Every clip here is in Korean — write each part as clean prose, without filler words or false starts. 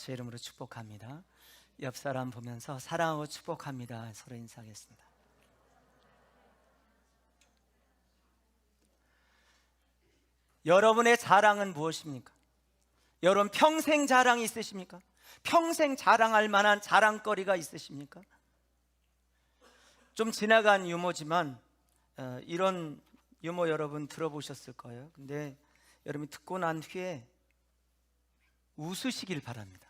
제 이름으로 축복합니다. 옆 사람 보면서 사랑하고 축복합니다. 서로 인사하겠습니다. 여러분의 자랑은 무엇입니까? 여러분 평생 자랑이 있으십니까? 평생 자랑할 만한 자랑거리가 있으십니까? 좀 지나간 유머지만 이런 유머 여러분 들어보셨을 거예요. 근데 여러분이 듣고 난 후에 웃으시길 바랍니다.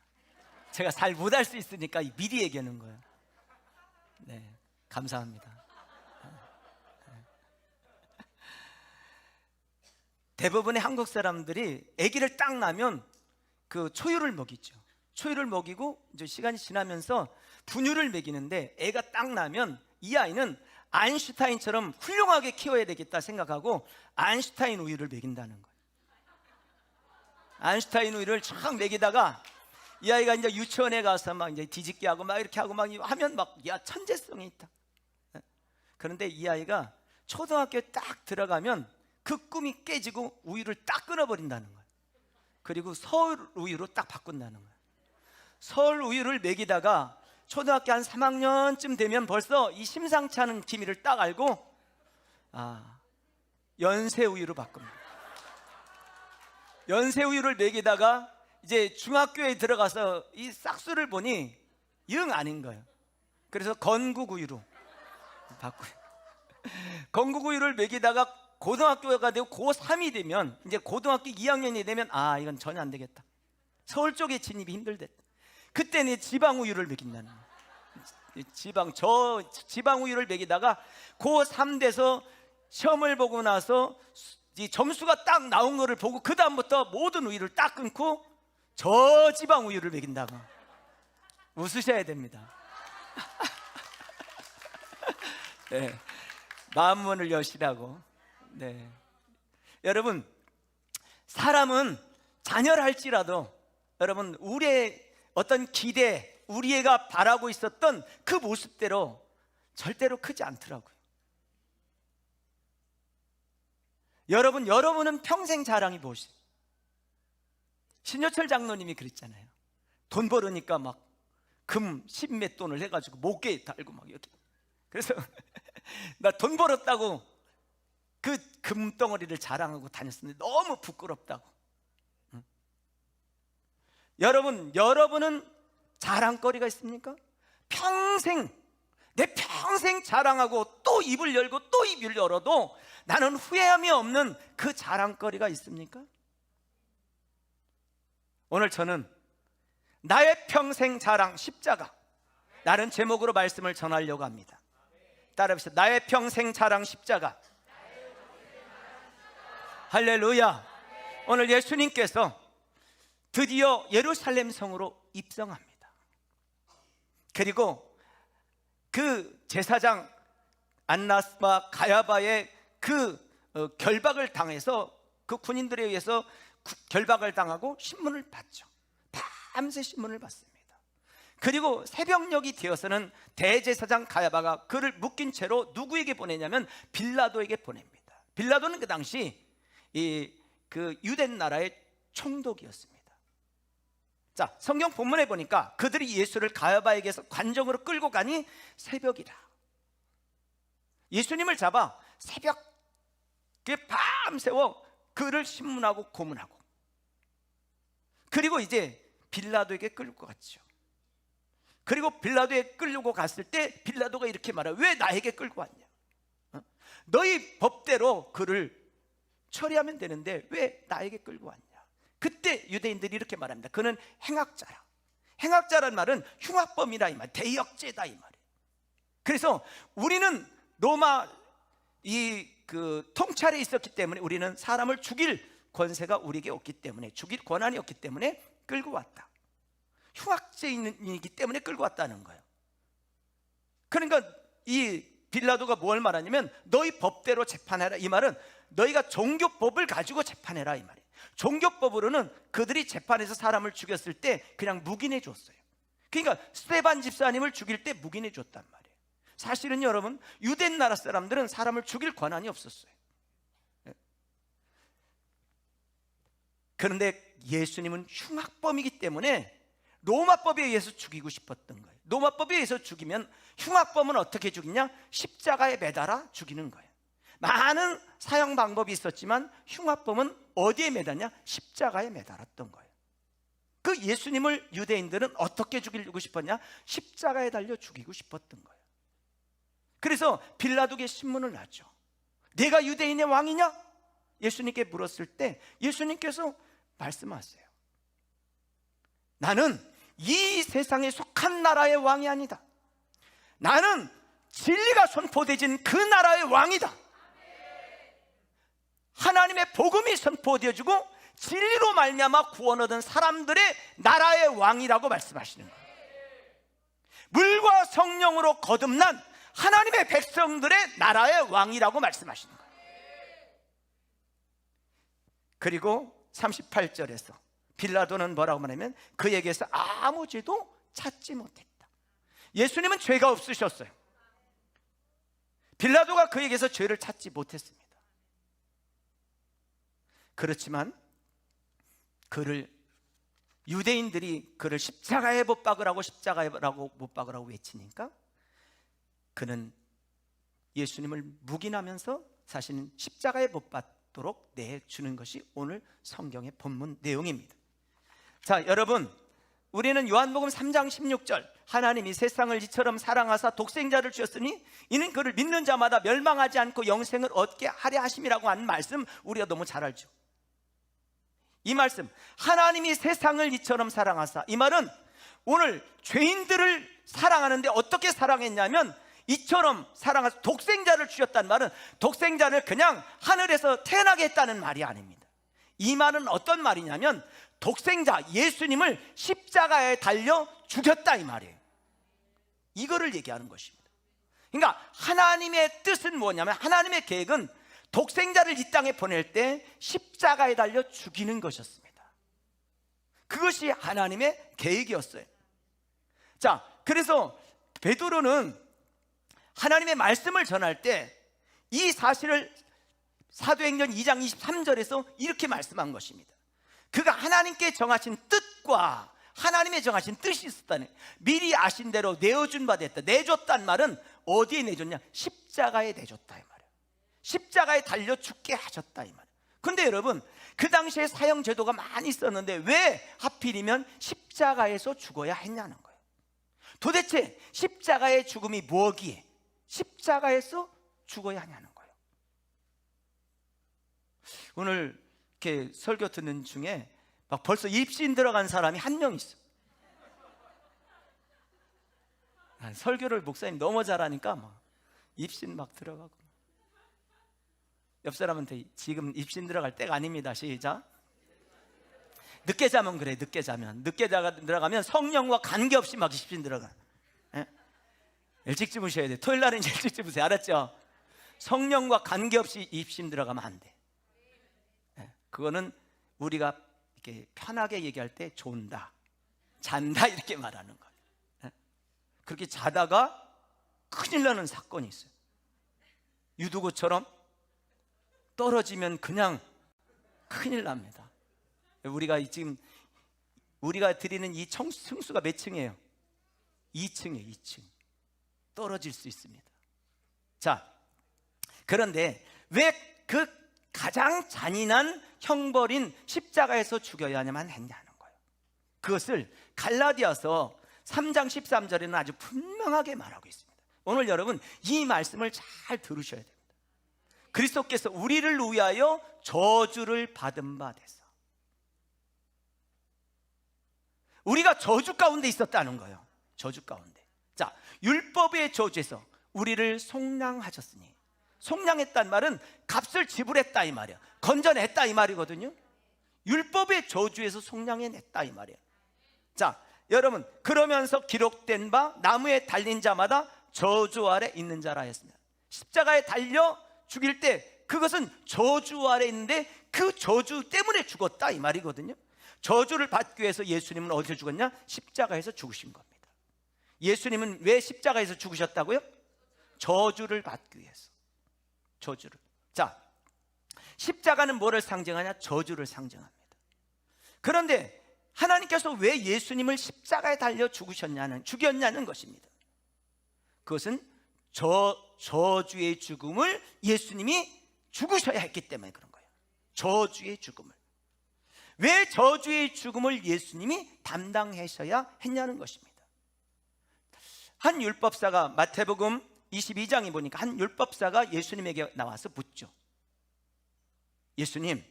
제가 잘 못할 수 있으니까 미리 얘기하는 거예요. 네, 감사합니다. 대부분의 한국 사람들이 아기를 딱 낳으면 그 초유를 먹이죠. 초유를 먹이고 이제 시간이 지나면서 분유를 먹이는데, 애가 딱 나면 이 아이는 아인슈타인처럼 훌륭하게 키워야 되겠다 생각하고 아인슈타인 우유를 먹인다는 거예요. 아인슈타인 우유를 쫙 먹이다가 이 아이가 이제 유치원에 가서 막 이제 뒤집기 하고 막 이렇게 하고 막 하면 막 야, 천재성이 있다. 그런데 이 아이가 초등학교에 딱 들어가면 그 꿈이 깨지고 우유를 딱 끊어버린다는 거예요. 그리고 서울 우유로 딱 바꾼다는 거예요. 서울 우유를 먹이다가 초등학교 한 3학년쯤 되면 벌써 이 심상치 않은 기미를 딱 알고 연세 우유로 바꿉니다. 연세 우유를 먹이다가 이제 중학교에 들어가서 이 싹수를 보니 영 아닌 거예요. 그래서 건국 우유로 바꾸요. 건국 우유를 먹이다가 고등학교가 되고 고3이 되면, 이제 고등학교 2학년이 되면 이건 전혀 안 되겠다. 서울 쪽에 진입이 힘들댔다. 그때는 지방 우유를 먹인다는 거예요. 지방 우유를 먹이다가 고3 돼서 시험을 보고 나서 이 점수가 딱 나온 거를 보고 그 다음부터 모든 우유를 딱 끊고 저 지방 우유를 먹인다고. 웃으셔야 됩니다. 네, 마음문을 여시라고. 네, 여러분, 사람은 자녀를 할지라도 여러분 우리의 어떤 기대, 우리 애가 바라고 있었던 그 모습대로 절대로 크지 않더라고요. 여러분은 평생 자랑이 무엇이에요? 신효철 장로님이 그랬잖아요. 돈 벌으니까 막 금 10몇 돈을 해가지고 목에 달고 막 이렇게. 그래서 나 돈 벌었다고 그 금덩어리를 자랑하고 다녔었는데 너무 부끄럽다고. 여러분은 자랑거리가 있습니까? 내 평생 자랑하고 또 입을 열고 또 입을 열어도 나는 후회함이 없는 그 자랑거리가 있습니까? 오늘 저는 나의 평생 자랑 십자가, 라는 제목으로 말씀을 전하려고 합니다. 따라해보세요. 나의 평생 자랑 십자가. 할렐루야. 오늘 예수님께서 드디어 예루살렘 성으로 입성합니다. 그리고 그 제사장 안나스와 가야바의 그 결박을 당해서, 그 군인들에 의해서 결박을 당하고 신문을 받죠. 밤새 신문을 받습니다. 그리고 새벽녘이 되어서는 대제사장 가야바가 그를 묶인 채로 누구에게 보내냐면 빌라도에게 보냅니다. 빌라도는 그 당시 그 유대 나라의 총독이었습니다. 자, 성경 본문에 보니까 그들이 예수를 가야바에게서 관정으로 끌고 가니 새벽이라. 예수님을 잡아 새벽에 밤새워 그를 신문하고 고문하고, 그리고 이제 빌라도에게 끌고 갔죠. 그리고 빌라도에 끌고 갔을 때 빌라도가 이렇게 말해요. 왜 나에게 끌고 왔냐? 너희 법대로 그를 처리하면 되는데 왜 나에게 끌고 왔냐? 그때 유대인들이 이렇게 말합니다. 그는 행악자라. 행악자란 말은 흉악범이라 이 말, 대역죄다 이 말이에요. 그래서 우리는 로마 그 통찰에 있었기 때문에 우리는 사람을 죽일 권세가 우리에게 없기 때문에, 죽일 권한이 없기 때문에 끌고 왔다. 흉악죄인이기 때문에 끌고 왔다는 거예요. 그러니까 이 빌라도가 뭘 말하냐면 너희 법대로 재판해라. 이 말은 너희가 종교법을 가지고 재판해라 이 말이에요. 종교법으로는 그들이 재판에서 사람을 죽였을 때 그냥 묵인해 줬어요. 그러니까 스데반 집사님을 죽일 때 묵인해 줬단 말이에요. 사실은 여러분, 유대 나라 사람들은 사람을 죽일 권한이 없었어요. 그런데 예수님은 흉악범이기 때문에 로마법에 의해서 죽이고 싶었던 거예요. 로마법에 의해서 죽이면, 흉악범은 어떻게 죽이냐? 십자가에 매달아 죽이는 거예요. 많은 사형 방법이 있었지만 흉악범은 어디에 매달냐? 십자가에 매달았던 거예요. 그 예수님을 유대인들은 어떻게 죽이고 싶었냐? 십자가에 달려 죽이고 싶었던 거예요. 그래서 빌라도에게 신문을 놨죠. 내가 유대인의 왕이냐? 예수님께 물었을 때 예수님께서 말씀하세요. 나는 이 세상에 속한 나라의 왕이 아니다. 나는 진리가 선포되진 그 나라의 왕이다. 하나님의 복음이 선포되어지고 진리로 말미암아 구원 얻은 사람들의 나라의 왕이라고 말씀하시는 거예요. 물과 성령으로 거듭난 하나님의 백성들의 나라의 왕이라고 말씀하시는 거예요. 그리고 38절에서 빌라도는 뭐라고 말하면 그에게서 아무 죄도 찾지 못했다. 예수님은 죄가 없으셨어요. 빌라도가 그에게서 죄를 찾지 못했습니다. 그렇지만 그를, 유대인들이 그를 십자가에 못 박으라고, 십자가에 못 박으라고 외치니까 그는 예수님을 묵인하면서 사실은 십자가에 못 박도록 내주는 것이 오늘 성경의 본문 내용입니다. 자, 여러분, 우리는 요한복음 3장 16절 하나님이 세상을 이처럼 사랑하사 독생자를 주셨으니 이는 그를 믿는 자마다 멸망하지 않고 영생을 얻게 하려 하심이라고 하는 말씀 우리가 너무 잘 알죠. 이 말씀, 하나님이 세상을 이처럼 사랑하사, 이 말은 오늘 죄인들을 사랑하는데 어떻게 사랑했냐면 이처럼 사랑하사 독생자를 주셨다는 말은 독생자를 그냥 하늘에서 태어나게 했다는 말이 아닙니다. 이 말은 어떤 말이냐면 독생자 예수님을 십자가에 달려 죽였다 이 말이에요. 이거를 얘기하는 것입니다. 그러니까 하나님의 뜻은 뭐냐면, 하나님의 계획은 독생자를 이 땅에 보낼 때 십자가에 달려 죽이는 것이었습니다. 그것이 하나님의 계획이었어요. 자, 그래서 베드로는 하나님의 말씀을 전할 때 이 사실을 사도행전 2장 23절에서 이렇게 말씀한 것입니다. 그가 하나님께 정하신 뜻과 하나님의 정하신 뜻이 있었다는, 미리 아신 대로 내어준 바 됐다. 내줬단 말은 어디에 내줬냐? 십자가에 내줬다 이 말이에요. 십자가에 달려 죽게 하셨다 이 말이에요. 그런데 여러분, 그 당시에 사형 제도가 많이 있었는데 왜 하필이면 십자가에서 죽어야 했냐는 거예요. 도대체 십자가의 죽음이 뭐기에 십자가에서 죽어야 하냐는 거예요. 오늘 이렇게 설교 듣는 중에 막 벌써 입신 들어간 사람이 한 명 있어. 설교를 목사님 너무 잘하니까 막 입신 막 들어가고. 옆 사람한테 지금 입신 들어갈 때가 아닙니다. 시작. 늦게 자면 그래. 늦게 자면, 늦게 들어가면 성령과 관계없이 막 입신 들어가. 예? 일찍 주무셔야 돼. 토요일 날은 일찍 주무세요. 알았죠? 성령과 관계없이 입신 들어가면 안 돼. 예? 그거는 우리가 이렇게 편하게 얘기할 때 존다, 잔다 이렇게 말하는 거예요. 예? 그렇게 자다가 큰일 나는 사건이 있어요. 유두구처럼 떨어지면 그냥 큰일 납니다. 우리가 지금 우리가 드리는 이 층수가 몇 층이에요? 2층이에요. 2층. 떨어질 수 있습니다. 자, 그런데 왜 그 가장 잔인한 형벌인 십자가에서 죽여야 하냐만 했냐는 거예요. 그것을 갈라디아서 3장 13절에는 아주 분명하게 말하고 있습니다. 오늘 여러분 이 말씀을 잘 들으셔야 됩니다. 그리스도께서 우리를 위하여 저주를 받은 바 되사, 우리가 저주 가운데 있었다는 거예요. 저주 가운데. 자, 율법의 저주에서 우리를 속량하셨으니, 속량했단 말은 값을 지불했다 이 말이야. 건져냈다 이 말이거든요. 율법의 저주에서 속량해냈다 이 말이에요. 자, 여러분, 그러면서 기록된 바 나무에 달린 자마다 저주 아래 있는 자라 했습니다. 십자가에 달려 죽일 때 그것은 저주 아래 있는데 그 저주 때문에 죽었다 이 말이거든요. 저주를 받기 위해서 예수님은 어디서 죽었냐? 십자가에서 죽으신 겁니다. 예수님은 왜 십자가에서 죽으셨다고요? 저주를 받기 위해서. 저주를. 자, 십자가는 뭐를 상징하냐? 저주를 상징합니다. 그런데 하나님께서 왜 예수님을 십자가에 달려 죽였냐는 것입니다. 그것은 저주의 죽음을 예수님이 죽으셔야 했기 때문에 그런 거예요. 저주의 죽음을. 왜 저주의 죽음을 예수님이 담당하셔야 했냐는 것입니다. 한 율법사가 마태복음 22장에 보니까 한 율법사가 예수님에게 나와서 묻죠. 예수님,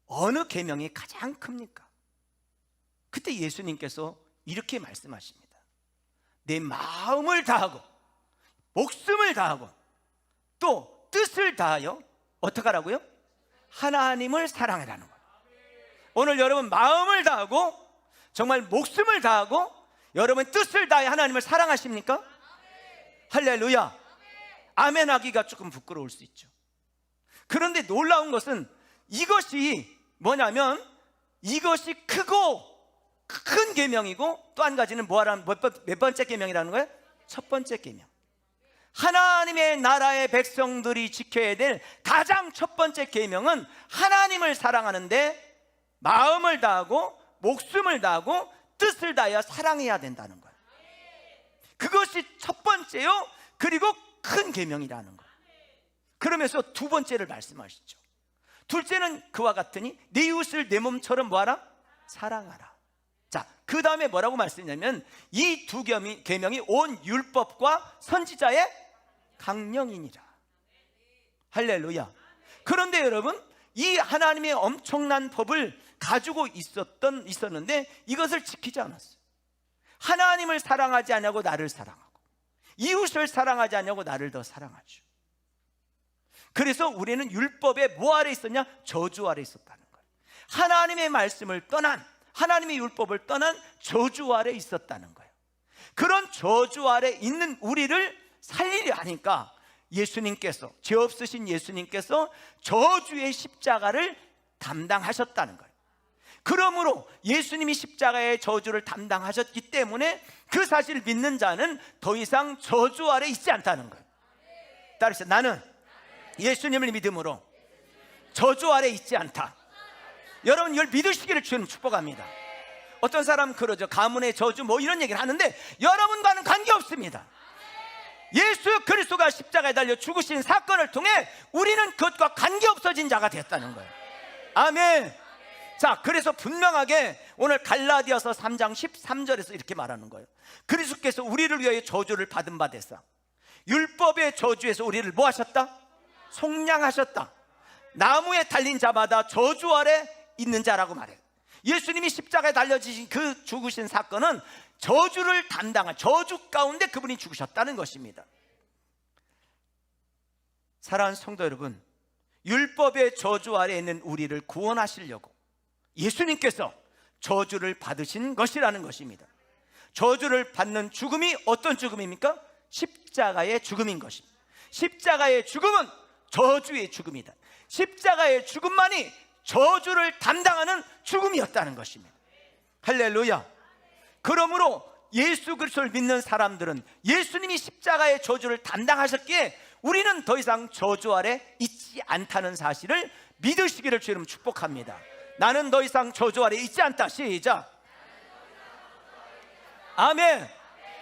어느 계명이 가장 큽니까? 그때 예수님께서 이렇게 말씀하십니다. 내 마음을 다하고 목숨을 다하고 또 뜻을 다하여 어떻게 하라고요? 하나님을 사랑하라는 거예요. 오늘 여러분 마음을 다하고 정말 목숨을 다하고 여러분 뜻을 다해 하나님을 사랑하십니까? 할렐루야. 아멘 하기가 조금 부끄러울 수 있죠. 그런데 놀라운 것은 이것이 뭐냐면 이것이 크고 큰 계명이고 또 한 가지는 몇 번째 계명이라는 거예요? 첫 번째 계명. 하나님의 나라의 백성들이 지켜야 될 가장 첫 번째 계명은 하나님을 사랑하는데 마음을 다하고 목숨을 다하고 뜻을 다하여 사랑해야 된다는 거예요. 그것이 첫 번째요. 그리고 큰 계명이라는 거예요. 그러면서 두 번째를 말씀하시죠. 둘째는 그와 같으니 네 이웃을 내 몸처럼 뭐하라? 사랑하라. 자, 그 다음에 뭐라고 말씀하냐면 이 두 계명이 온 율법과 선지자의 강령이니라. 할렐루야. 그런데 여러분, 이 하나님의 엄청난 법을 가지고 있었는데 이것을 지키지 않았어요. 하나님을 사랑하지 않냐고 나를 사랑하고 이웃을 사랑하지 않냐고 나를 더 사랑하죠. 그래서 우리는 율법에 뭐 아래 있었냐? 저주 아래 있었다는 거예요. 하나님의 말씀을 떠난, 하나님의 율법을 떠난 저주 아래 있었다는 거예요. 그런 저주 아래 있는 우리를 살리려 하니까 예수님께서, 죄 없으신 예수님께서 저주의 십자가를 담당하셨다는 거예요. 그러므로 예수님이 십자가의 저주를 담당하셨기 때문에 그 사실을 믿는 자는 더 이상 저주 아래 있지 않다는 거예요. 따라서 나는 예수님을 믿음으로 저주 아래 있지 않다. 여러분 이걸 믿으시기를 주님 축복합니다. 어떤 사람은 그러죠. 가문의 저주 뭐 이런 얘기를 하는데 여러분과는 관계없습니다. 예수 그리스도가 십자가에 달려 죽으신 사건을 통해 우리는 그것과 관계없어진 자가 됐다는 거예요. 아멘. 자, 그래서 분명하게 오늘 갈라디아서 3장 13절에서 이렇게 말하는 거예요. 그리스도께서 우리를 위하여 저주를 받은 바 되사 율법의 저주에서 우리를 뭐 하셨다? 속량하셨다. 나무에 달린 자마다 저주 아래 있는 자라고 말해요. 예수님이 십자가에 달려지신 그 죽으신 사건은 저주를 담당한, 저주 가운데 그분이 죽으셨다는 것입니다. 사랑하는 성도 여러분, 율법의 저주 아래에 있는 우리를 구원하시려고 예수님께서 저주를 받으신 것이라는 것입니다. 저주를 받는 죽음이 어떤 죽음입니까? 십자가의 죽음인 것입니다. 십자가의 죽음은 저주의 죽음이다. 십자가의 죽음만이 저주를 담당하는 죽음이었다는 것입니다. 할렐루야. 그러므로 예수 그리스도를 믿는 사람들은 예수님이 십자가의 저주를 담당하셨기에 우리는 더 이상 저주 아래 있지 않다는 사실을 믿으시기를 주님 축복합니다. 나는 더 이상 저주 아래 있지 않다. 시작. 아멘.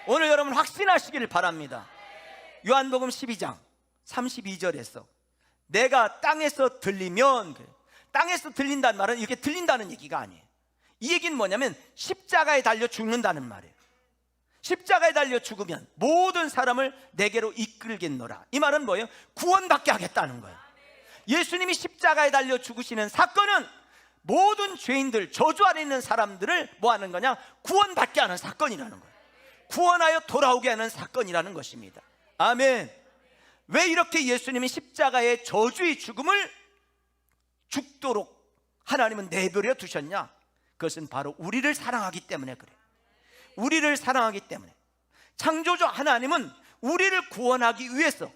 오늘 여러분 확신하시기를 바랍니다. 요한복음 12장 32절에서 내가 땅에서 들리면, 땅에서 들린다는 말은 이렇게 들린다는 얘기가 아니에요. 이 얘기는 뭐냐면 십자가에 달려 죽는다는 말이에요. 십자가에 달려 죽으면 모든 사람을 내게로 이끌겠노라. 이 말은 뭐예요? 구원받게 하겠다는 거예요. 예수님이 십자가에 달려 죽으시는 사건은 모든 죄인들, 저주 아래 있는 사람들을 뭐 하는 거냐? 구원받게 하는 사건이라는 거예요. 구원하여 돌아오게 하는 사건이라는 것입니다. 아멘. 왜 이렇게 예수님이 십자가의 저주의 죽음을 죽도록 하나님은 내버려 두셨냐? 그것은 바로 우리를 사랑하기 때문에 그래요. 우리를 사랑하기 때문에. 창조주 하나님은 우리를 구원하기 위해서,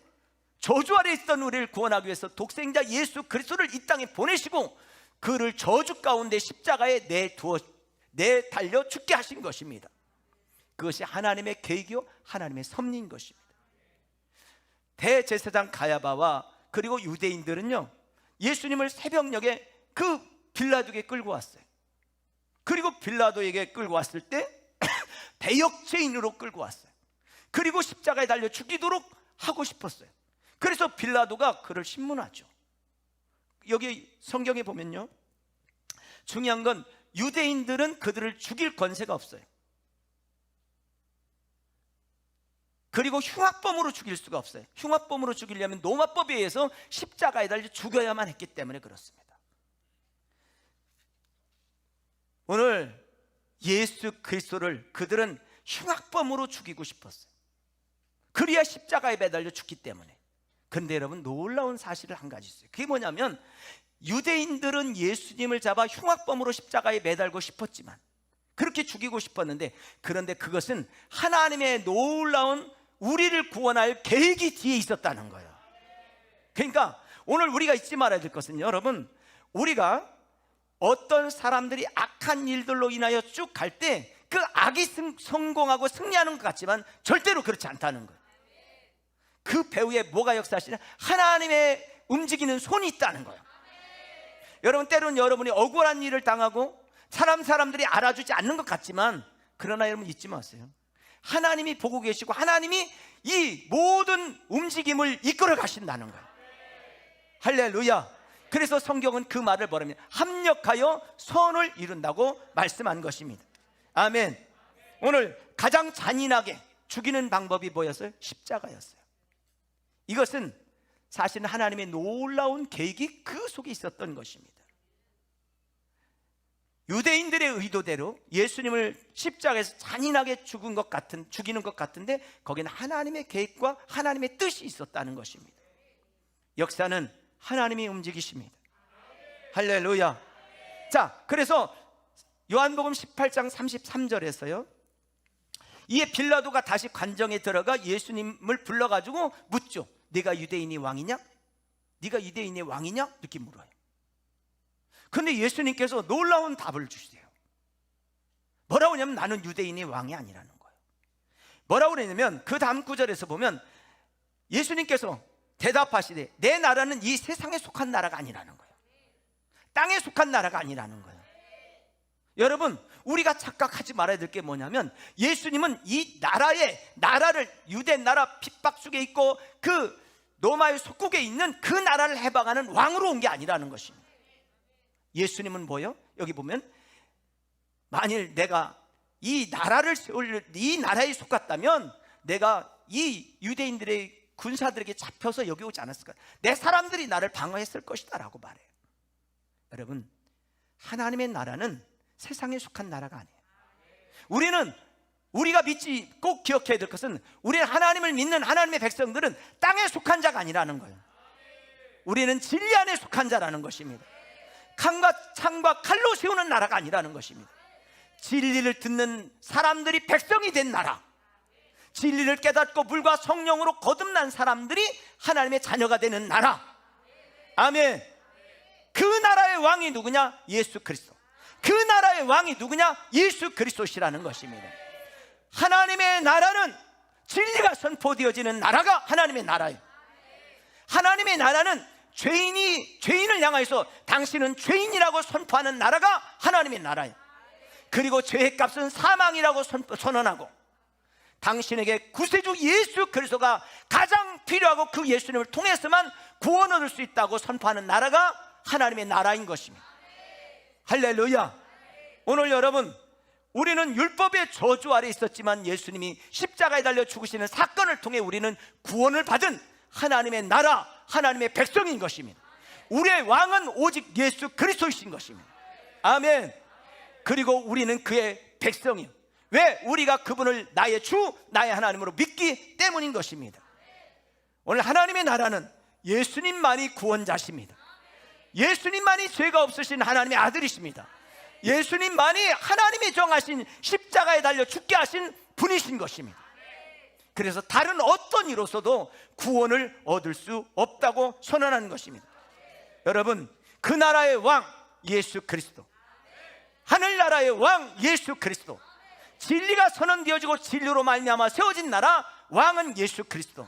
저주 아래 있던 우리를 구원하기 위해서 독생자 예수 그리스도를 이 땅에 보내시고 그를 저주 가운데 십자가에 내달려 죽게 하신 것입니다. 그것이 하나님의 계획이요 하나님의 섭리인 것입니다. 대제사장 가야바와 그리고 유대인들은요 예수님을 새벽녘에 그 빌라도에게 끌고 왔어요. 그리고 빌라도에게 끌고 왔을 때 대역죄인으로 끌고 왔어요. 그리고 십자가에 달려 죽이도록 하고 싶었어요. 그래서 빌라도가 그를 신문하죠. 여기 성경에 보면요, 중요한 건 유대인들은 그들을 죽일 권세가 없어요. 그리고 흉악범으로 죽일 수가 없어요. 흉악범으로 죽이려면 로마법에 의해서 십자가에 달려 죽여야만 했기 때문에 그렇습니다. 오늘 예수 그리스도를 그들은 흉악범으로 죽이고 싶었어요. 그래야 십자가에 매달려 죽기 때문에. 그런데 여러분, 놀라운 사실을 한 가지 있어요. 그게 뭐냐면, 유대인들은 예수님을 잡아 흉악범으로 십자가에 매달고 싶었지만, 그렇게 죽이고 싶었는데, 그런데 그것은 하나님의 놀라운 우리를 구원할 계획이 뒤에 있었다는 거예요. 그러니까 오늘 우리가 잊지 말아야 될 것은, 여러분, 우리가 어떤 사람들이 악한 일들로 인하여 쭉 갈 때 그 악이 성공하고 승리하는 것 같지만 절대로 그렇지 않다는 거예요. 그 배후에 뭐가 역사하시냐? 하나님의 움직이는 손이 있다는 거예요. 여러분, 때로는 여러분이 억울한 일을 당하고 사람들이 알아주지 않는 것 같지만, 그러나 여러분 잊지 마세요. 하나님이 보고 계시고 하나님이 이 모든 움직임을 이끌어 가신다는 거예요. 할렐루야. 그래서 성경은 그 말을 뭐라면 합력하여 선을 이룬다고 말씀한 것입니다. 아멘. 오늘 가장 잔인하게 죽이는 방법이 뭐였어요? 십자가였어요. 이것은 사실은 하나님의 놀라운 계획이 그 속에 있었던 것입니다. 유대인들의 의도대로 예수님을 십자가에서 잔인하게 죽이는 것 같은데, 거기는 하나님의 계획과 하나님의 뜻이 있었다는 것입니다. 역사는 하나님이 움직이십니다. 할렐루야. 자, 그래서 요한복음 18장 33절에서요, 이에 빌라도가 다시 관정에 들어가 예수님을 불러가지고 묻죠. 네가 유대인의 왕이냐? 네가 유대인의 왕이냐? 이렇게 물어요. 그런데 예수님께서 놀라운 답을 주세요. 뭐라고 하냐면, 나는 유대인의 왕이 아니라는 거예요. 뭐라고 그러냐면, 그 다음 구절에서 보면 예수님께서 대답하시되, 내 나라는 이 세상에 속한 나라가 아니라는 거예요. 땅에 속한 나라가 아니라는 거예요. 여러분, 우리가 착각하지 말아야 될 게 뭐냐면, 예수님은 이 나라를 유대 나라 핍박 속에 있고 그 로마의 속국에 있는 그 나라를 해방하는 왕으로 온 게 아니라는 것입니다. 예수님은 뭐예요? 여기 보면, 만일 내가 이 나라에 속았다면 내가 이 유대인들의 군사들에게 잡혀서 여기 오지 않았을까? 내 사람들이 나를 방어했을 것이다 라고 말해요. 여러분, 하나님의 나라는 세상에 속한 나라가 아니에요. 우리가 꼭 기억해야 될 것은, 우리는 하나님을 믿는 하나님의 백성들은 땅에 속한 자가 아니라는 거예요. 우리는 진리 안에 속한 자라는 것입니다. 창과 칼로 세우는 나라가 아니라는 것입니다. 진리를 듣는 사람들이 백성이 된 나라, 진리를 깨닫고 물과 성령으로 거듭난 사람들이 하나님의 자녀가 되는 나라. 아멘. 그 나라의 왕이 누구냐? 예수 그리스도. 그 나라의 왕이 누구냐? 예수 그리스도시라는 것입니다. 하나님의 나라는 진리가 선포되어지는 나라가 하나님의 나라예요. 하나님의 나라는 죄인을 향해서 당신은 죄인이라고 선포하는 나라가 하나님의 나라예요. 그리고 죄의 값은 사망이라고 선언하고, 당신에게 구세주 예수 그리스도가 가장 필요하고 그 예수님을 통해서만 구원 얻을 수 있다고 선포하는 나라가 하나님의 나라인 것입니다. 할렐루야. 오늘 여러분, 우리는 율법의 저주 아래 있었지만 예수님이 십자가에 달려 죽으시는 사건을 통해 우리는 구원을 받은 하나님의 나라, 하나님의 백성인 것입니다. 우리의 왕은 오직 예수 그리스도이신 것입니다. 아멘. 그리고 우리는 그의 백성이요. 왜? 우리가 그분을 나의 주, 나의 하나님으로 믿기 때문인 것입니다. 오늘 하나님의 나라는 예수님만이 구원자십니다. 예수님만이 죄가 없으신 하나님의 아들이십니다. 예수님만이 하나님이 정하신 십자가에 달려 죽게 하신 분이신 것입니다. 그래서 다른 어떤 이로서도 구원을 얻을 수 없다고 선언하는 것입니다. 여러분, 그 나라의 왕 예수 그리스도, 하늘나라의 왕 예수 그리스도, 진리가 선언되어지고 진리로 말미암아 세워진 나라 왕은 예수 그리스도.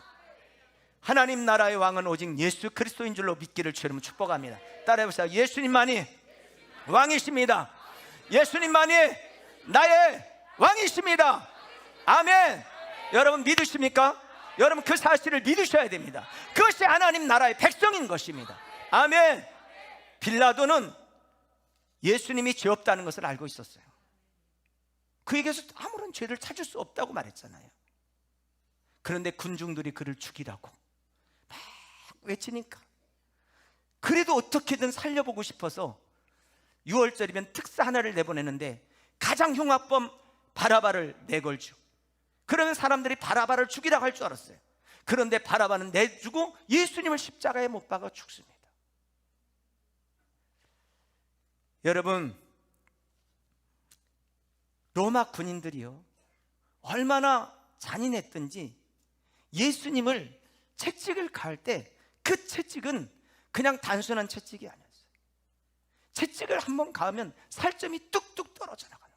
하나님 나라의 왕은 오직 예수 그리스도인 줄로 믿기를 주님 축복합니다. 따라해보세요. 예수님만이 왕이십니다. 예수님만이 나의 왕이십니다. 아멘. 여러분 믿으십니까? 여러분 그 사실을 믿으셔야 됩니다. 그것이 하나님 나라의 백성인 것입니다. 아멘. 빌라도는 예수님이 죄 없다는 것을 알고 있었어요. 그에게서 아무런 죄를 찾을 수 없다고 말했잖아요. 그런데 군중들이 그를 죽이라고 막 외치니까 그래도 어떻게든 살려보고 싶어서 6월절이면 특사 하나를 내보내는데 가장 흉악범 바라바를 내걸죠. 그러면 사람들이 바라바를 죽이라고 할 줄 알았어요. 그런데 바라바는 내주고 예수님을 십자가에 못 박아 죽습니다. 여러분, 로마 군인들이요 얼마나 잔인했던지 예수님을 채찍을 가할 때 그 채찍은 그냥 단순한 채찍이 아니었어요. 채찍을 한번 가하면 살점이 뚝뚝 떨어져 나가는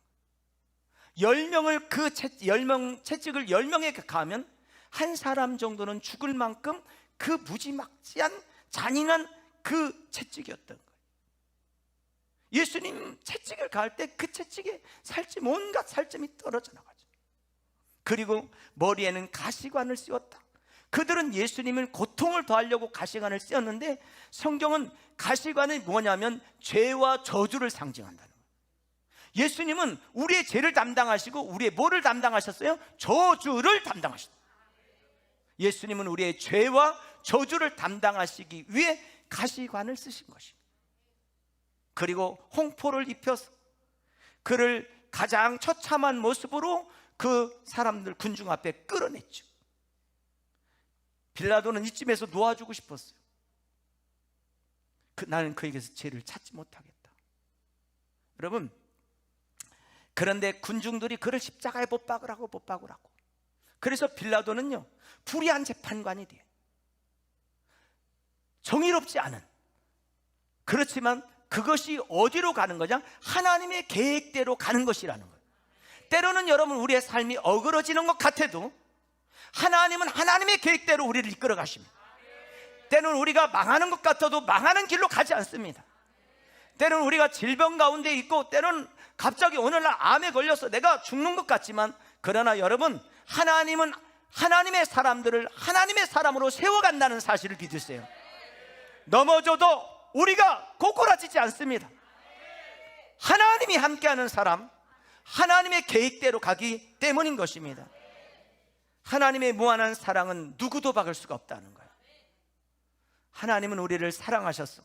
거예요. 10명을 채찍을 10명에게 가하면 한 사람 정도는 죽을 만큼 그 무지막지한 잔인한 그 채찍이었던 거예요. 예수님 채찍을 가할 때 그 채찍에 살점, 온갖 살점이 떨어져 나가죠. 그리고 머리에는 가시관을 씌웠다. 그들은 예수님을 고통을 더하려고 가시관을 씌웠는데 성경은 가시관이 뭐냐면 죄와 저주를 상징한다는 거예요. 예수님은 우리의 죄를 담당하시고 우리의 뭐를 담당하셨어요? 저주를 담당하셨어요. 예수님은 우리의 죄와 저주를 담당하시기 위해 가시관을 쓰신 것입니다. 그리고 홍포를 입혀서 그를 가장 처참한 모습으로 그 사람들 군중 앞에 끌어냈죠. 빌라도는 이쯤에서 놓아주고 싶었어요. 나는 그에게서 죄를 찾지 못하겠다. 여러분, 그런데 군중들이 그를 십자가에 못 박으라고. 그래서 빌라도는요 불의한 재판관이 돼요. 정의롭지 않은, 그렇지만 그것이 어디로 가는 거냐? 하나님의 계획대로 가는 것이라는 거예요. 때로는 여러분 우리의 삶이 어그러지는 것 같아도 하나님은 하나님의 계획대로 우리를 이끌어 가십니다. 때로는 우리가 망하는 것 같아도 망하는 길로 가지 않습니다. 때로는 우리가 질병 가운데 있고 때로는 갑자기 오늘날 암에 걸려서 내가 죽는 것 같지만, 그러나 여러분 하나님은 하나님의 사람들을 하나님의 사람으로 세워간다는 사실을 믿으세요. 넘어져도 우리가 고꾸라지지 않습니다. 하나님이 함께하는 사람, 하나님의 계획대로 가기 때문인 것입니다. 하나님의 무한한 사랑은 누구도 막을 수가 없다는 거예요. 하나님은 우리를 사랑하셔서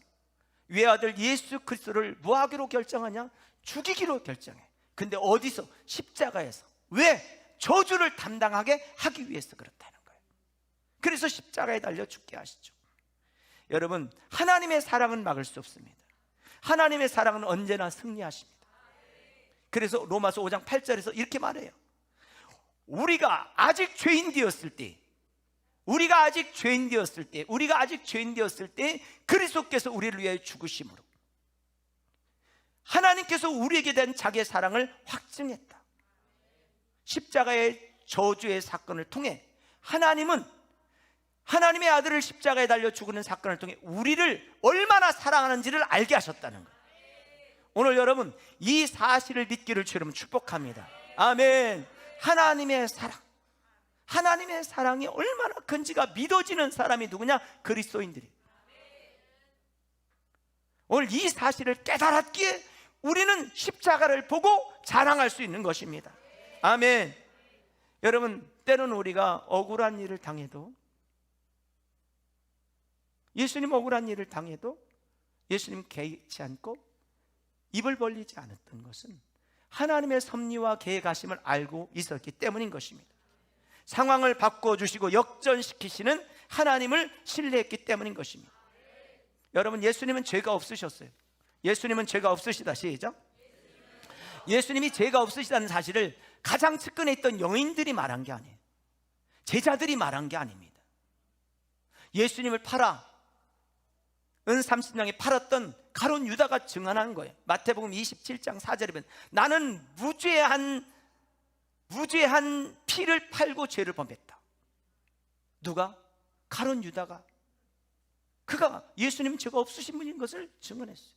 외아들 예수 그리스도를 뭐하기로 결정하냐? 죽이기로 결정해. 근데 어디서? 십자가에서. 왜? 저주를 담당하게 하기 위해서 그렇다는 거예요. 그래서 십자가에 달려 죽게 하시죠. 여러분, 하나님의 사랑은 막을 수 없습니다. 하나님의 사랑은 언제나 승리하십니다. 그래서 로마서 5장 8절에서 이렇게 말해요. 우리가 아직 죄인 되었을 때 그리스도께서 우리를 위해 죽으심으로 하나님께서 우리에게 대한 자기의 사랑을 확증했다. 십자가의 저주의 사건을 통해 하나님은 하나님의 아들을 십자가에 달려 죽는 사건을 통해 우리를 얼마나 사랑하는지를 알게 하셨다는 거예요. 오늘 여러분 이 사실을 믿기를 주님 축복합니다. 아멘. 하나님의 사랑이 얼마나 큰지가 믿어지는 사람이 누구냐? 그리스도인들이. 오늘 이 사실을 깨달았기에 우리는 십자가를 보고 자랑할 수 있는 것입니다. 아멘. 여러분, 때로는 우리가 억울한 일을 당해도, 예수님 억울한 일을 당해도 예수님 개의치 않고 입을 벌리지 않았던 것은 하나님의 섭리와 계획하심을 알고 있었기 때문인 것입니다. 상황을 바꿔주시고 역전시키시는 하나님을 신뢰했기 때문인 것입니다. 여러분, 예수님은 죄가 없으셨어요. 예수님은 죄가 없으시다. 시작. 예수님이 죄가 없으시다는 사실을 가장 측근에 있던 영인들이 말한 게 아니에요. 제자들이 말한 게 아닙니다. 예수님을 팔아 은 30냥에 팔았던 가룟 유다가 증언한 거예요. 마태복음 27장 4절에 보면 나는 무죄한 피를 팔고 죄를 범했다. 누가? 가룟 유다가 그가 예수님 죄가 없으신 분인 것을 증언했어요.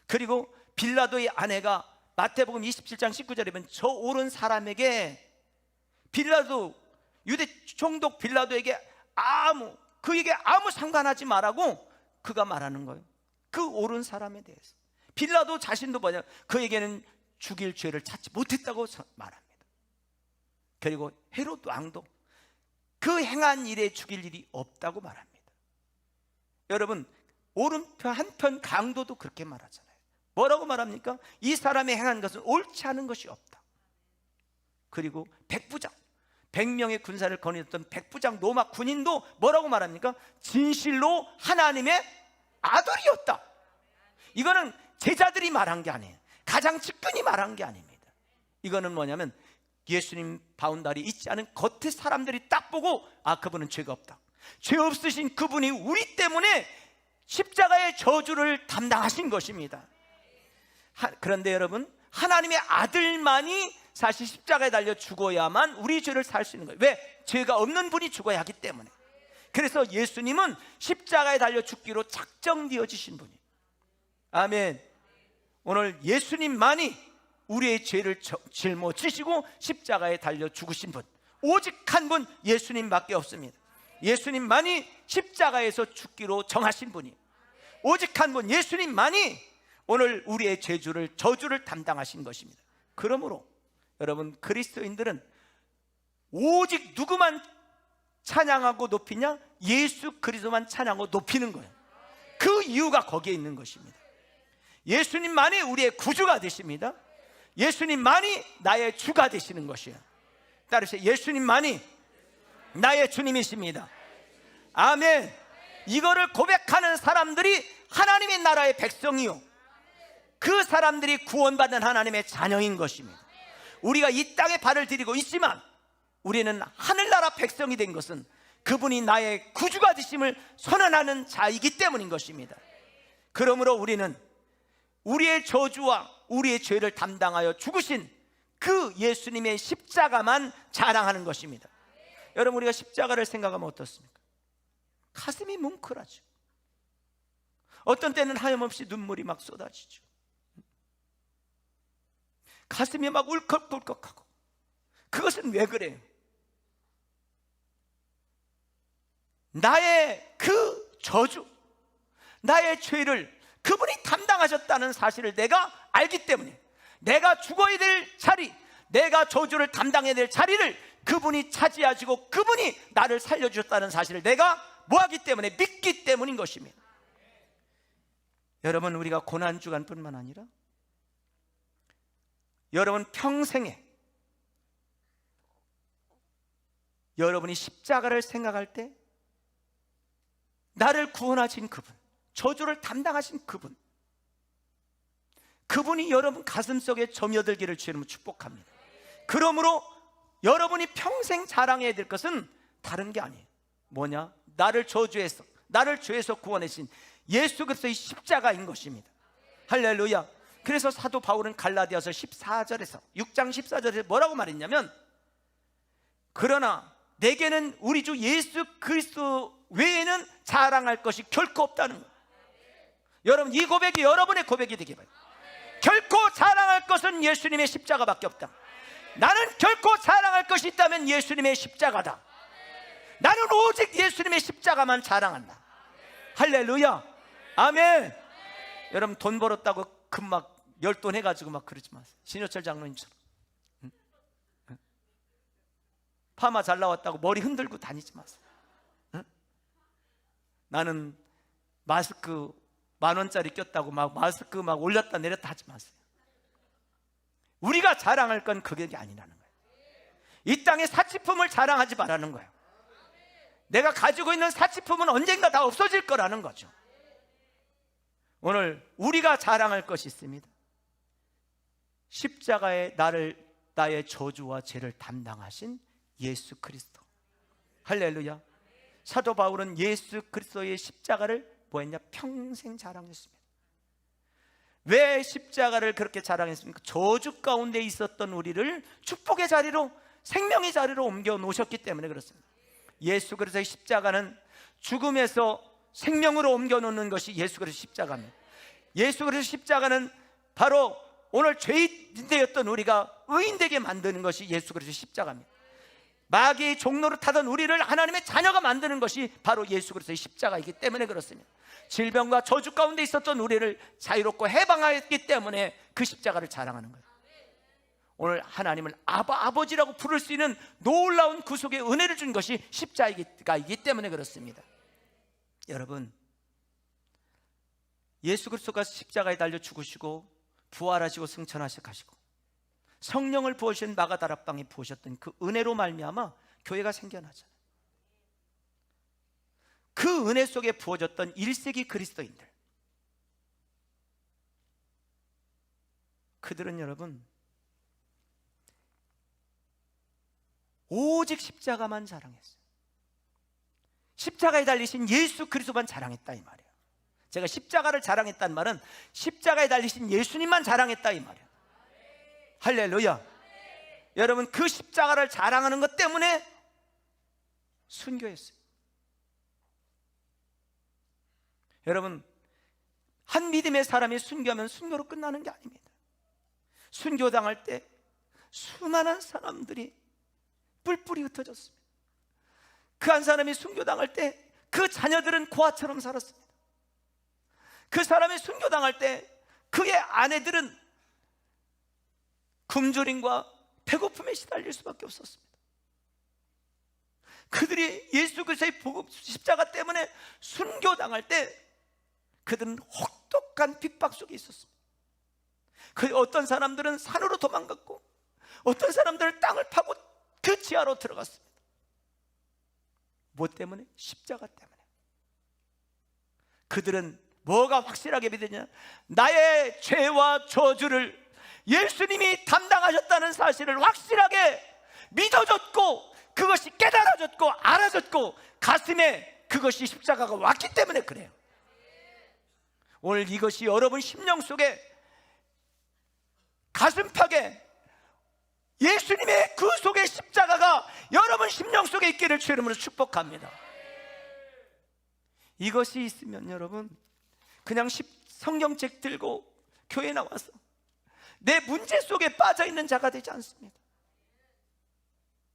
그리고 빌라도의 아내가 마태복음 27장 19절에 보면 저 옳은 사람에게 빌라도, 유대 총독 빌라도에게 그에게 아무 상관하지 말라고 그가 말하는 거예요. 그 옳은 사람에 대해서. 빌라도 자신도 뭐냐, 그에게는 죽일 죄를 찾지 못했다고 말합니다. 그리고 헤롯 왕도 그 행한 일에 죽일 일이 없다고 말합니다. 여러분, 오른편 한편 강도도 그렇게 말하잖아요. 뭐라고 말합니까? 이 사람이 행한 것은 옳지 않은 것이 없다. 그리고 백부장, 100명의 군사를 거느렸던 백부장 로마 군인도 뭐라고 말합니까? 진실로 하나님의 아들이었다. 이거는 제자들이 말한 게 아니에요. 가장 측근이 말한 게 아닙니다. 이거는 뭐냐면 예수님 바운다리 있지 않은 겉에 사람들이 딱 보고 그분은 죄가 없다, 죄 없으신 그분이 우리 때문에 십자가의 저주를 담당하신 것입니다. 그런데 여러분, 하나님의 아들만이 사실 십자가에 달려 죽어야만 우리 죄를 살 수 있는 거예요. 왜? 죄가 없는 분이 죽어야 하기 때문에. 그래서 예수님은 십자가에 달려 죽기로 작정되어지신 분이에요. 아멘. 오늘 예수님만이 우리의 죄를 짊어지시고 십자가에 달려 죽으신 분, 오직 한 분, 예수님밖에 없습니다. 예수님만이 십자가에서 죽기로 정하신 분이에요. 오직 한 분, 예수님만이 오늘 우리의 저주를 담당하신 것입니다. 그러므로 여러분, 그리스도인들은 오직 누구만 찬양하고 높이냐? 예수 그리스도만 찬양하고 높이는 거예요. 그 이유가 거기에 있는 것입니다. 예수님만이 우리의 구주가 되십니다. 예수님만이 나의 주가 되시는 것이에요. 따르세요. 예수님만이 나의 주님이십니다. 아멘. 이거를 고백하는 사람들이 하나님의 나라의 백성이요, 그 사람들이 구원받는 하나님의 자녀인 것입니다. 우리가 이 땅에 발을 들이고 있지만 우리는 하늘나라 백성이 된 것은 그분이 나의 구주가 되심을 선언하는 자이기 때문인 것입니다. 그러므로 우리는 우리의 저주와 우리의 죄를 담당하여 죽으신 그 예수님의 십자가만 자랑하는 것입니다. 여러분, 우리가 십자가를 생각하면 어떻습니까? 가슴이 뭉클하죠. 어떤 때는 하염없이 눈물이 막 쏟아지죠. 가슴이 막 울컥불컥하고. 그것은 왜 그래요? 나의 그 저주, 나의 죄를 그분이 담당하셨다는 사실을 내가 알기 때문에, 내가 죽어야 될 자리, 내가 저주를 담당해야 될 자리를 그분이 차지하시고 그분이 나를 살려주셨다는 사실을 내가 뭐하기 때문에? 믿기 때문인 것입니다. 여러분, 우리가 고난주간뿐만 아니라 여러분 평생에 여러분이 십자가를 생각할 때 나를 구원하신 그분, 저주를 담당하신 그분, 그분이 여러분 가슴속에 점여들기를 주님은 축복합니다. 그러므로 여러분이 평생 자랑해야 될 것은 다른 게 아니에요. 뭐냐? 나를 저주해서, 나를 죄에서 구원하신 예수 그리스도의 십자가인 것입니다. 할렐루야. 그래서 사도 바울은 갈라디아서 14절에서 6장 14절에서 뭐라고 말했냐면, 그러나 내게는 우리 주 예수 그리스도 외에는 자랑할 것이 결코 없다는 거예요. 여러분, 이 고백이 여러분의 고백이 되기 바랍니다. 결코 자랑할 것은 예수님의 십자가밖에 없다. 나는 결코 자랑할 것이 있다면 예수님의 십자가다. 나는 오직 예수님의 십자가만 자랑한다. 할렐루야. 아멘. 여러분, 돈 벌었다고 금 막 열돈 해가지고 막 그러지 마세요. 신효철 장로님처럼 파마 잘 나왔다고 머리 흔들고 다니지 마세요. 나는 마스크 10,000원짜리 꼈다고 막 마스크 막 올렸다 내렸다 하지 마세요. 우리가 자랑할 건 그게 아니라는 거예요. 이 땅의 사치품을 자랑하지 말라는 거예요. 내가 가지고 있는 사치품은 언젠가 다 없어질 거라는 거죠. 오늘 우리가 자랑할 것이 있습니다. 십자가에 나의 저주와 죄를 담당하신 예수 그리스도. 할렐루야. 사도 바울은 예수 그리스도의 십자가를 뭐했냐? 평생 자랑했습니다. 왜 십자가를 그렇게 자랑했습니까? 저주 가운데 있었던 우리를 축복의 자리로, 생명의 자리로 옮겨 놓으셨기 때문에 그렇습니다. 예수 그리스도의 십자가는 죽음에서 생명으로 옮겨놓는 것이 예수 그리스도의 십자가입니다. 예수 그리스도의 십자가는 바로 오늘 죄인되었던 우리가 의인되게 만드는 것이 예수 그리스도의 십자가입니다. 마귀의 종로를 타던 우리를 하나님의 자녀가 만드는 것이 바로 예수 그리스도의 십자가이기 때문에 그렇습니다. 질병과 저주 가운데 있었던 우리를 자유롭고 해방하였기 때문에 그 십자가를 자랑하는 거예요. 오늘 하나님을 아버지라고 부를 수 있는 놀라운 구속의 은혜를 준 것이 십자가이기 때문에 그렇습니다. 여러분, 예수 그리스도가 십자가에 달려 죽으시고 부활하시고 승천하시고 성령을 부으신 마가다락방에 부으셨던 그 은혜로 말미암아 교회가 생겨나잖아요. 그 은혜 속에 부어졌던 1세기 그리스도인들, 그들은 여러분 오직 십자가만 자랑했어요. 십자가에 달리신 예수 그리스도만 자랑했다 이 말이에요. 제가 십자가를 자랑했다는 말은 십자가에 달리신 예수님만 자랑했다 이 말이에요. 할렐루야. 여러분, 그 십자가를 자랑하는 것 때문에 순교했어요. 여러분, 한 믿음의 사람이 순교하면 순교로 끝나는 게 아닙니다. 순교당할 때 수많은 사람들이 뿔뿔이 흩어졌습니다. 그 한 사람이 순교당할 때 그 자녀들은 고아처럼 살았습니다. 그 사람이 순교당할 때 그의 아내들은 굶주림과 배고픔에 시달릴 수밖에 없었습니다. 그들이 예수 그리스도의 복음 십자가 때문에 순교당할 때 그들은 혹독한 핍박 속에 있었습니다. 그 어떤 사람들은 산으로 도망갔고 어떤 사람들은 땅을 파고 그 지하로 들어갔습니다. 뭐 때문에? 십자가 때문에. 그들은 뭐가 확실하게 믿느냐? 나의 죄와 저주를 예수님이 담당하셨다는 사실을 확실하게 믿어졌고 그것이 깨달아졌고 알아졌고 가슴에 그것이 십자가가 왔기 때문에 그래요. 오늘 이것이 여러분 심령 속에 가슴팍에 예수님의 그 속에 십자가가 여러분 심령 속에 있기를 주의 이름으로 축복합니다. 이것이 있으면 여러분 그냥 성경책 들고 교회 나와서 내 문제 속에 빠져있는 자가 되지 않습니다.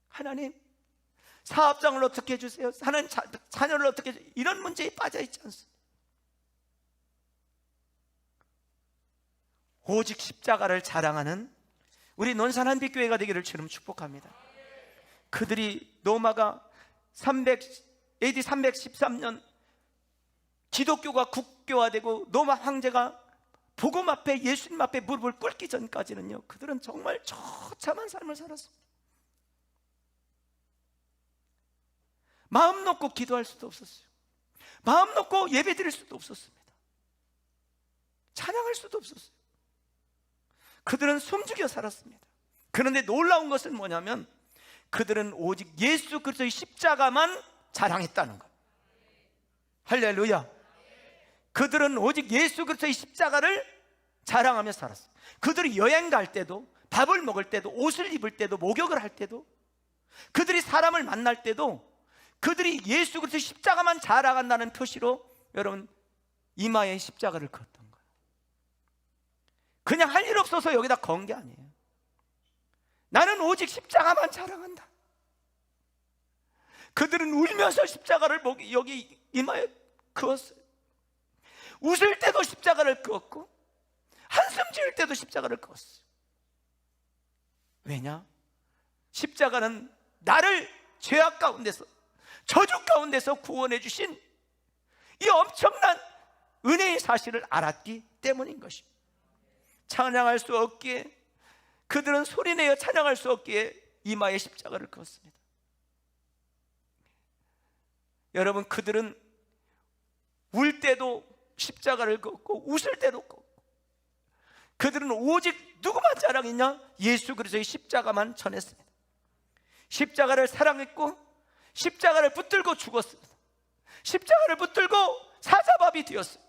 하나님, 사업장을 어떻게 해주세요? 사는 자녀를 어떻게 해주세요? 이런 문제에 빠져있지 않습니다. 오직 십자가를 자랑하는 우리 논산 한빛교회가 되기를 주님 축복합니다. 그들이 로마가 AD 313년 기독교가 국교화되고 로마 황제가 복음 앞에 예수님 앞에 무릎을 꿇기 전까지는요 그들은 정말 처참한 삶을 살았습니다. 마음 놓고 기도할 수도 없었어요. 마음 놓고 예배 드릴 수도 없었습니다. 찬양할 수도 없었어요. 그들은 숨죽여 살았습니다. 그런데 놀라운 것은 뭐냐면 그들은 오직 예수 그리스도의 십자가만 자랑했다는 것. 할렐루야. 그들은 오직 예수 그리스도의 십자가를 자랑하며 살았어요. 그들이 여행 갈 때도, 밥을 먹을 때도, 옷을 입을 때도, 목욕을 할 때도, 그들이 사람을 만날 때도 그들이 예수 그리스도의 십자가만 자랑한다는 표시로 여러분 이마에 십자가를 그었던 거예요. 그냥 할 일 없어서 여기다 건 게 아니에요. 나는 오직 십자가만 자랑한다. 그들은 울면서 십자가를 여기 이마에 그었어요. 웃을 때도 십자가를 그었고 한숨 지을 때도 십자가를 그었어요. 왜냐? 십자가는 나를 죄악 가운데서 저주 가운데서 구원해 주신 이 엄청난 은혜의 사실을 알았기 때문인 것입니다. 찬양할 수 없기에 그들은 소리내어 찬양할 수 없기에 이마에 십자가를 그었습니다. 여러분, 그들은 울 때도 십자가를 걷고 웃을 때도 걷고 그들은 오직 누구만 자랑했냐? 예수 그리스도의 십자가만 전했습니다. 십자가를 사랑했고 십자가를 붙들고 죽었습니다. 십자가를 붙들고 사자밥이 되었어요.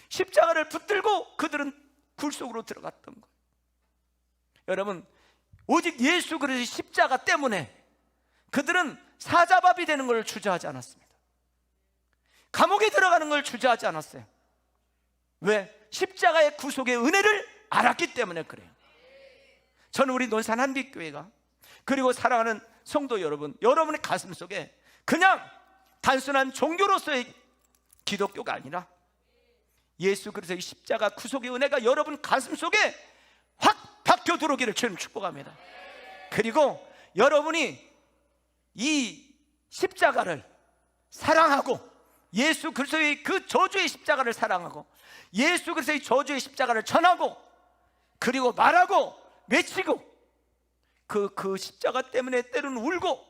십자가를 붙들고 그들은 굴 속으로 들어갔던 거예요. 여러분, 오직 예수 그리스도의 십자가 때문에 그들은 사자밥이 되는 걸 주저하지 않았습니다. 감옥에 들어가는 걸 주저하지 않았어요. 왜? 십자가의 구속의 은혜를 알았기 때문에 그래요. 저는 우리 논산 한빛교회가, 그리고 사랑하는 성도 여러분, 여러분의 가슴 속에 그냥 단순한 종교로서의 기독교가 아니라 예수 그리스도의 십자가 구속의 은혜가 여러분 가슴 속에 확 박혀 들어오기를 주님 축복합니다. 그리고 여러분이 이 십자가를 사랑하고, 예수 그리스도의 그 저주의 십자가를 사랑하고, 예수 그리스도의 저주의 십자가를 전하고, 그리고 말하고 외치고, 그 십자가 때문에 때로는 울고,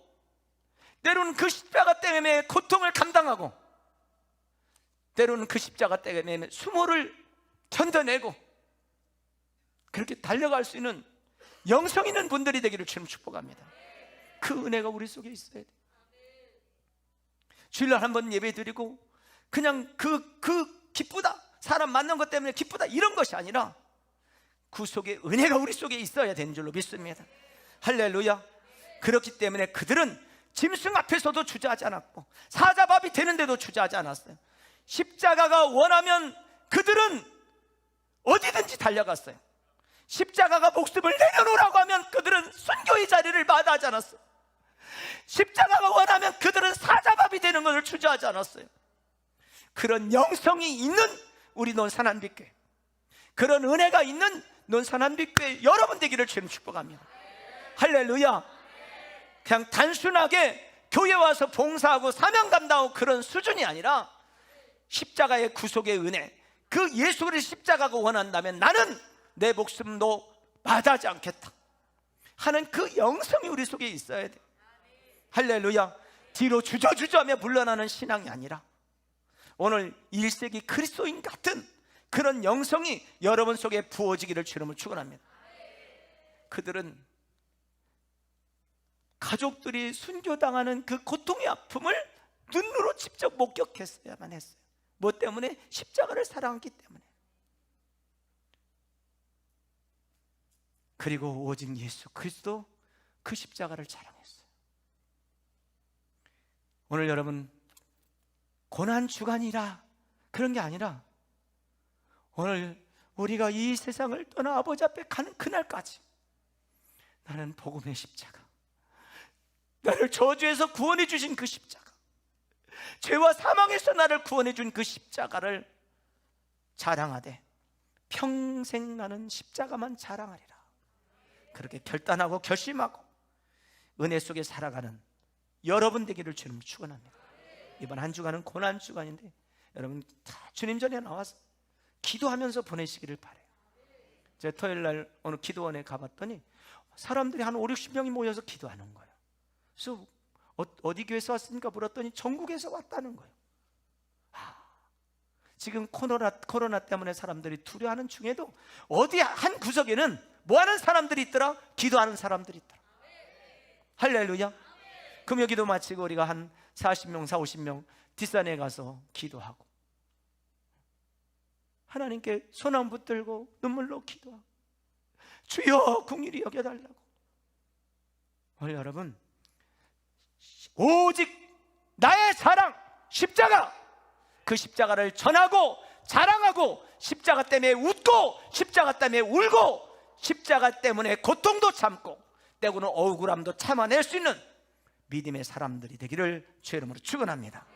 때로는 그 십자가 때문에 고통을 감당하고, 때로는 그 십자가 때문에 수모를 견뎌내고, 그렇게 달려갈 수 있는 영성 있는 분들이 되기를 주님 축복합니다. 그 은혜가 우리 속에 있어야 돼. 주일날 한번 예배 드리고 그냥 그 기쁘다, 사람 만난 것 때문에 기쁘다, 이런 것이 아니라 구속의 은혜가 우리 속에 있어야 되는 줄로 믿습니다. 할렐루야. 그렇기 때문에 그들은 짐승 앞에서도 주저하지 않았고 사자밥이 되는데도 주저하지 않았어요. 십자가가 원하면 그들은 어디든지 달려갔어요. 십자가가 목숨을 내려놓으라고 하면 그들은 순교의 자리를 마다하지 않았어요. 십자가가 원하면 그들은 사자밥이 되는 것을 주저하지 않았어요. 그런 영성이 있는 우리 논산 한빛교회, 그런 은혜가 있는 논산 한빛교회 여러분 되기를 주님 축복합니다. 할렐루야. 그냥 단순하게 교회 와서 봉사하고 사명 감당하고 그런 수준이 아니라 십자가의 구속의 은혜, 그 예수 그리스도의 십자가가 원한다면 나는 내 목숨도 마다하지 않겠다 하는 그 영성이 우리 속에 있어야 돼. 할렐루야. 뒤로 주저주저하며 물러나는 신앙이 아니라 오늘 1세기 그리스도인 같은 그런 영성이 여러분 속에 부어지기를 주님을 축원합니다. 그들은 가족들이 순교당하는 그 고통의 아픔을 눈으로 직접 목격했어야만 했어요. 뭐 때문에? 십자가를 사랑했기 때문에. 그리고 오직 예수 그리스도 그 십자가를 자랑했어요. 오늘 여러분, 고난주간이라 그런 게 아니라 오늘 우리가 이 세상을 떠나 아버지 앞에 가는 그날까지 나는 복음의 십자가, 나를 저주에서 구원해 주신 그 십자가, 죄와 사망에서 나를 구원해 준 그 십자가를 자랑하되 평생 나는 십자가만 자랑하리라. 그렇게 결단하고 결심하고 은혜 속에 살아가는 여러분 되기를 주님 축원합니다. 이번 한 주간은 고난 주간인데 여러분 다 주님 전에 나와서 기도하면서 보내시기를 바라요. 제가 토요일 날 어느 기도원에 가봤더니 사람들이 한 5, 60명이 모여서 기도하는 거예요. 그래서 어디 교회에서 왔습니까? 물었더니 전국에서 왔다는 거예요. 지금 코로나 때문에 사람들이 두려워하는 중에도 어디 한 구석에는 뭐하는 사람들이 있더라? 기도하는 사람들이 있더라. 할렐루야. 금요 기도 마치고 우리가 한 40명, 50명 뒷산에 가서 기도하고 하나님께 손 안 붙들고 눈물로 기도하고 주여 긍휼히 여겨달라고. 오늘 여러분, 오직 나의 사랑 십자가, 그 십자가를 전하고 자랑하고 십자가 때문에 웃고 십자가 때문에 울고 십자가 때문에 고통도 참고 때고는 억울함도 참아낼 수 있는 믿음의 사람들이 되기를 주의 이름으로 축원합니다.